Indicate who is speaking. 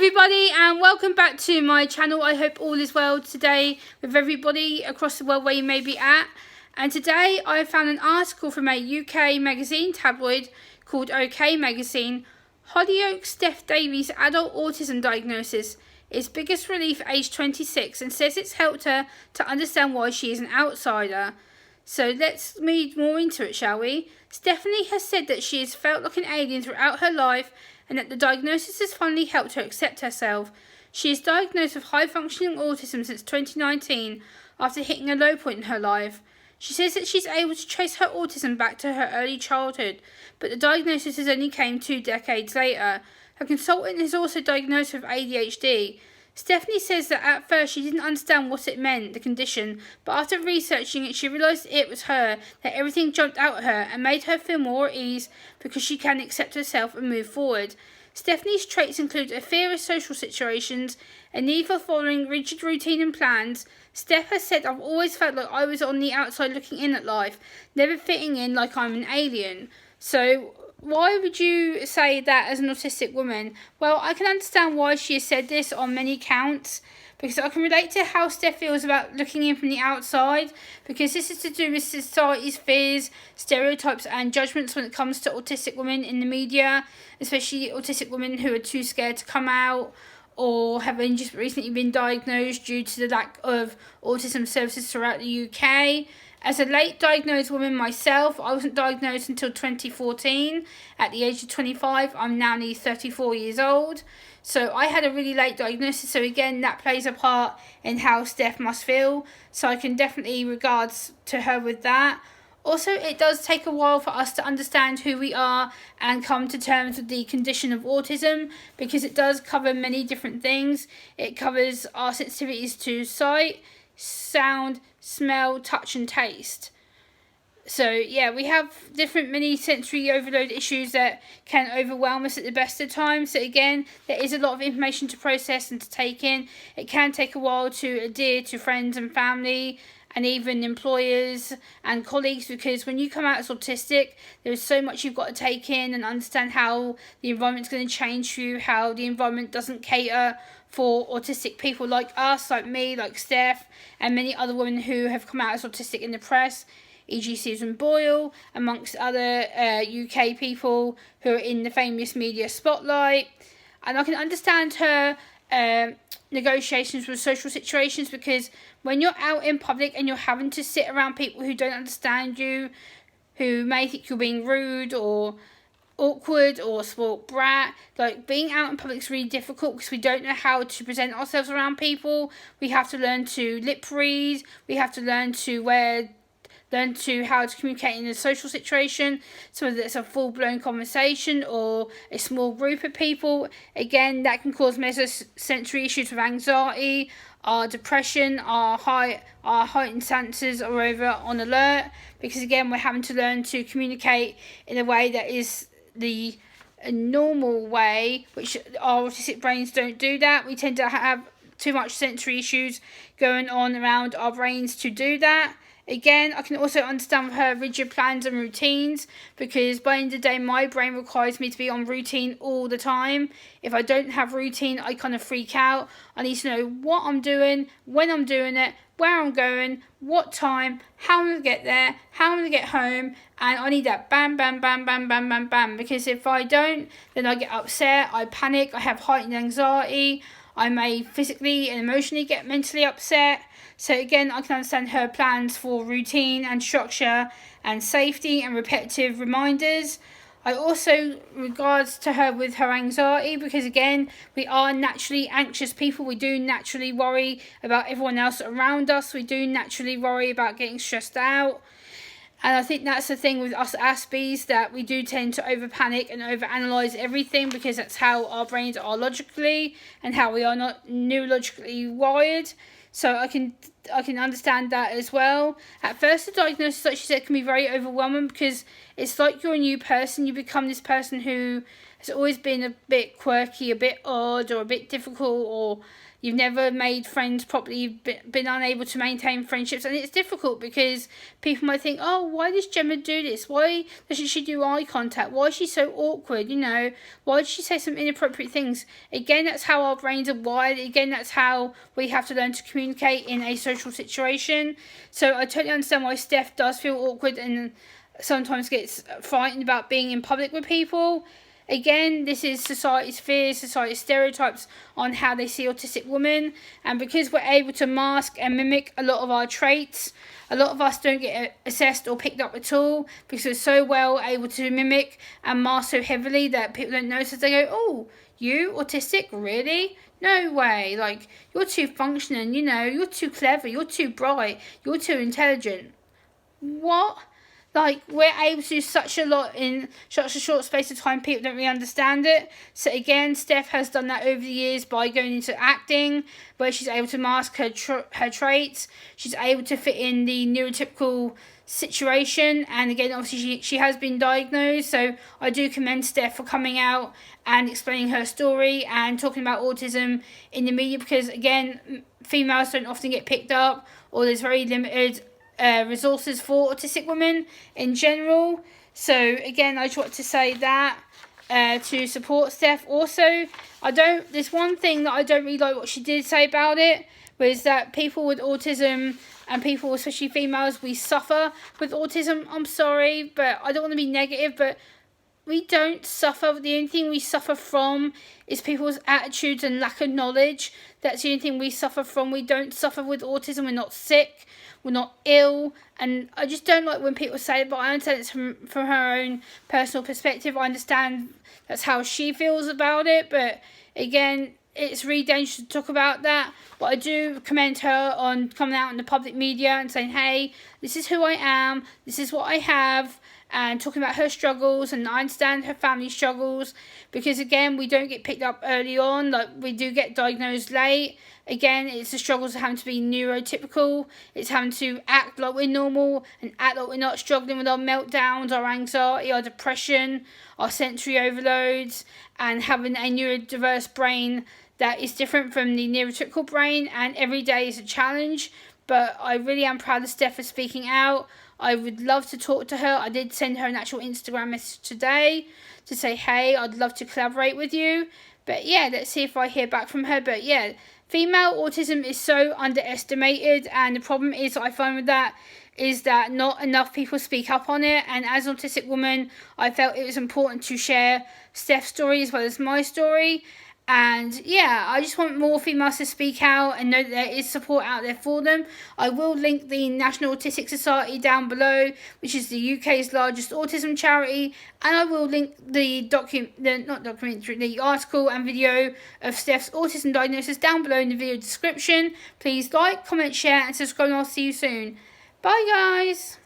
Speaker 1: everybody, and welcome back to my channel. I hope all is well today with everybody across the world where you may be at. And today I found an article from a UK magazine tabloid called OK Magazine. HollyOaks Steph Davis Autism Diagnosis, its biggest relief aged 26, and says it's helped her to understand why she is an outsider. So let's read more into it, shall we? Stephanie has said that she has felt like an alien throughout her life and that the diagnosis has finally helped her accept herself. She is diagnosed with high-functioning autism since 2019 after hitting a low point in her life. She says that she's able to trace her autism back to her early childhood, but the diagnosis has only came 2 decades later. Her consultant is also diagnosed with ADHD. Stephanie says that at first she didn't understand what it meant, the condition, but after researching it she realised it was her, that everything jumped out at her and made her feel more at ease because she can accept herself and move forward. Stephanie's traits include a fear of social situations, a need for following rigid routine and plans. Steph has said, "I've always felt like I was on the outside looking in at life, never fitting in, like I'm an alien." So why would you say that as an autistic woman? Well, I can understand why she has said this on many counts, because I can relate to how Steph feels about looking in from the outside, because this is to do with society's fears, stereotypes and judgments when it comes to autistic women in the media, especially autistic women who are too scared to come out or have just recently been diagnosed due to the lack of autism services throughout the UK. As a late diagnosed woman myself, I wasn't diagnosed until 2014. At the age of 25, I'm now nearly 34 years old. So I had a really late diagnosis, so again, that plays a part in how Steph must feel. So I can definitely regards to her with that. Also, it does take a while for us to understand who we are and come to terms with the condition of autism, because it does cover many different things. It covers our sensitivities to sight, sound, smell, touch and taste. So yeah, we have different many sensory overload issues that can overwhelm us at the best of times. So again, there is a lot of information to process and to take in. It can take a while to adhere to friends and family and even employers and colleagues, because when you come out as autistic, there is so much you've got to take in and understand how the environment's going to change for you, how the environment doesn't cater for autistic people like us, like me, like Steph, and many other women who have come out as autistic in the press, e.g. Susan Boyle, amongst other UK people who are in the famous media spotlight. And I can understand her negotiations with social situations, because when you're out in public and you're having to sit around people who don't understand you, who may think you're being rude or awkward or a spoiled brat, like being out in public is really difficult because we don't know how to present ourselves around people. We have to learn to lip read, we have to learn how to communicate in a social situation, so whether it's a full-blown conversation or a small group of people. Again, that can cause major sensory issues with anxiety, our depression, our heightened senses are over on alert, because again, we're having to learn to communicate in a way that is the normal way, which our autistic brains don't do that. We tend to have too much sensory issues going on around our brains to do that. Again, I can also understand her rigid plans and routines, because by the end of the day, my brain requires me to be on routine all the time. If I don't have routine, I kind of freak out. I need to know what I'm doing, when I'm doing it, where I'm going, what time, how I'm going to get there, how I'm going to get home, and I need that bam, bam, bam, bam, bam, bam, bam, because if I don't, then I get upset, I panic, I have heightened anxiety, I may physically and emotionally get mentally upset. So again, I can understand her plans for routine and structure and safety and repetitive reminders. I also regards to her with her anxiety, because again, we are naturally anxious people. We do naturally worry about everyone else around us. We do naturally worry about getting stressed out. And I think that's the thing with us Aspies, that we do tend to over panic and over analyse everything, because that's how our brains are logically and how we are not neurologically wired. So I can understand that as well. At first, the diagnosis, like she said, can be very overwhelming, because it's like you're a new person. You become this person who has always been a bit quirky, a bit odd, or a bit difficult, or you've never made friends properly, you've been unable to maintain friendships, and it's difficult because people might think, oh, why does Gemma do this? Why doesn't she do eye contact? Why is she so awkward? You know, why did she say some inappropriate things? Again, that's how our brains are wired. Again, that's how we have to learn to communicate in a social situation. So I totally understand why Steph does feel awkward and sometimes gets frightened about being in public with people. Again, this is society's fears, society's stereotypes on how they see autistic women. And because we're able to mask and mimic a lot of our traits, a lot of us don't get assessed or picked up at all because we're so well able to mimic and mask so heavily that people don't notice. They go, oh, you autistic? Really? No way. Like, you're too functioning, you know, you're too clever, you're too bright, you're too intelligent. What? Like, we're able to do such a lot in such a short space of time, people don't really understand it. So again, Steph has done that over the years by going into acting, where she's able to mask her traits. She's able to fit in the neurotypical situation, and again, obviously she has been diagnosed, so I do commend Steph for coming out and explaining her story and talking about autism in the media, because again, females don't often get picked up, or there's very limited resources for autistic women in general. So again, I just want to say that to support Steph. Also, there's one thing that I don't really like what she did say about it, was that people with autism and people, especially females, we suffer with autism. I'm sorry, but I don't want to be negative, but we don't suffer. The only thing we suffer from is people's attitudes and lack of knowledge. That's the only thing we suffer from. We don't suffer with autism. We're not sick. We're not ill. And I just don't like when people say it, but I understand it's from her own personal perspective. I understand that's how she feels about it. But again, it's really dangerous to talk about that. But I do commend her on coming out in the public media and saying, hey, this is who I am. This is what I have. And talking about her struggles, and I understand her family struggles, because again, we don't get picked up early on, like we do get diagnosed late. Again, it's the struggles of having to be neurotypical, it's having to act like we're normal and act like we're not struggling with our meltdowns, our anxiety, our depression, our sensory overloads, and having a neurodiverse brain that is different from the neurotypical brain, and every day is a challenge. But I really am proud of Steph for speaking out. I would love to talk to her. I did send her an actual Instagram message today to say, hey, I'd love to collaborate with you. But yeah, let's see if I hear back from her. But yeah, female autism is so underestimated. And the problem is, I find with that, is that not enough people speak up on it. And as an autistic woman, I felt it was important to share Steph's story as well as my story. And yeah, I just want more females to speak out and know that there is support out there for them. I will link the National Autistic Society down below, which is the UK's largest autism charity. And I will link the article and video of Steph's autism diagnosis down below in the video description. Please like, comment, share and subscribe, and I'll see you soon. Bye guys!